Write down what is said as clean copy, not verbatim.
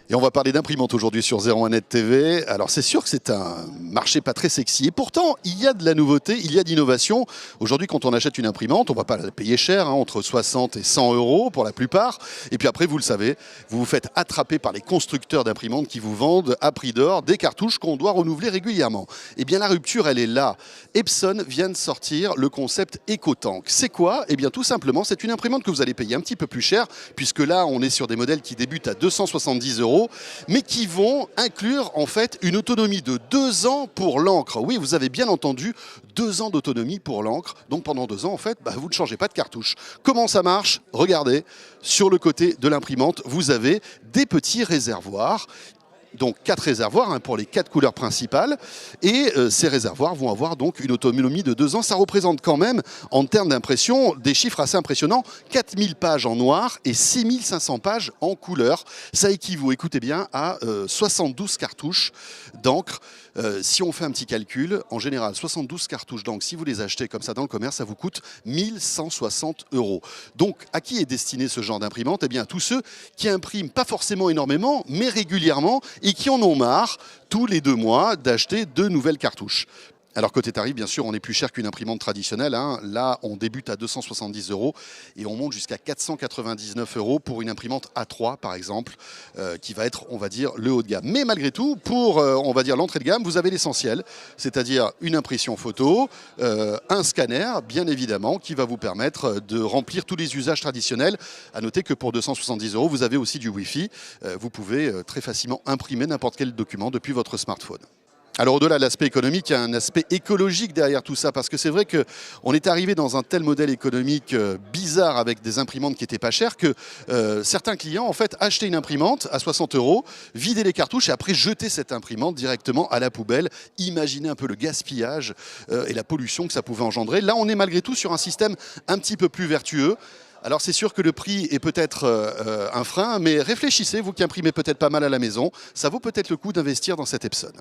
Et on va parler d'imprimante aujourd'hui sur 01net TV. Alors c'est sûr que c'est un marché pas très sexy. Et pourtant, il y a de la nouveauté, il y a d'innovation. Aujourd'hui, quand on achète une imprimante, on ne va pas la payer cher, entre 60 et 100 euros pour la plupart. Et puis après, vous le savez, vous vous faites attraper par les constructeurs d'imprimantes qui vous vendent à prix d'or des cartouches qu'on doit renouveler régulièrement. Eh bien la rupture, elle est là. Epson vient de sortir le concept EcoTank. C'est quoi? Eh bien tout simplement, c'est une imprimante que vous allez payer un petit peu plus cher, puisque là, on est sur des modèles qui débutent à 270 euros. Mais qui vont inclure en fait une autonomie de 2 ans pour l'encre. Oui, vous avez bien entendu, 2 ans d'autonomie pour l'encre. Donc pendant 2 ans, en fait, vous ne changez pas de cartouche. Comment ça marche? Regardez, sur le côté de l'imprimante, vous avez des petits réservoirs. Donc 4 réservoirs pour les 4 couleurs principales. Et ces réservoirs vont avoir donc une autonomie de 2 ans. Ça représente quand même, en termes d'impression, des chiffres assez impressionnants. 4000 pages en noir et 6500 pages en couleur. Ça équivaut, écoutez bien, à 72 cartouches d'encre. Si on fait un petit calcul, en général, 72 cartouches d'encre, si vous les achetez comme ça dans le commerce, ça vous coûte 1160 euros. Donc, à qui est destiné ce genre d'imprimante? Eh bien, à tous ceux qui impriment pas forcément énormément, mais régulièrement, et qui en ont marre, tous les 2 mois, d'acheter de nouvelles cartouches. Alors côté tarif, bien sûr, on est plus cher qu'une imprimante traditionnelle. Là, on débute à 270 euros et on monte jusqu'à 499 euros pour une imprimante A3, par exemple, qui va être, on va dire, le haut de gamme. Mais malgré tout, pour, on va dire, l'entrée de gamme, vous avez l'essentiel, c'est-à-dire une impression photo, un scanner, bien évidemment, qui va vous permettre de remplir tous les usages traditionnels. À noter que pour 270 euros, vous avez aussi du Wi-Fi. Vous pouvez très facilement imprimer n'importe quel document depuis votre smartphone. Alors au-delà de l'aspect économique, il y a un aspect écologique derrière tout ça, parce que c'est vrai qu'on est arrivé dans un tel modèle économique bizarre avec des imprimantes qui n'étaient pas chères que certains clients en fait achetaient une imprimante à 60 euros, vidaient les cartouches et après jetaient cette imprimante directement à la poubelle. Imaginez un peu le gaspillage et la pollution que ça pouvait engendrer. Là, on est malgré tout sur un système un petit peu plus vertueux. Alors c'est sûr que le prix est peut-être un frein, mais réfléchissez, vous qui imprimez peut-être pas mal à la maison, ça vaut peut-être le coup d'investir dans cette Epson.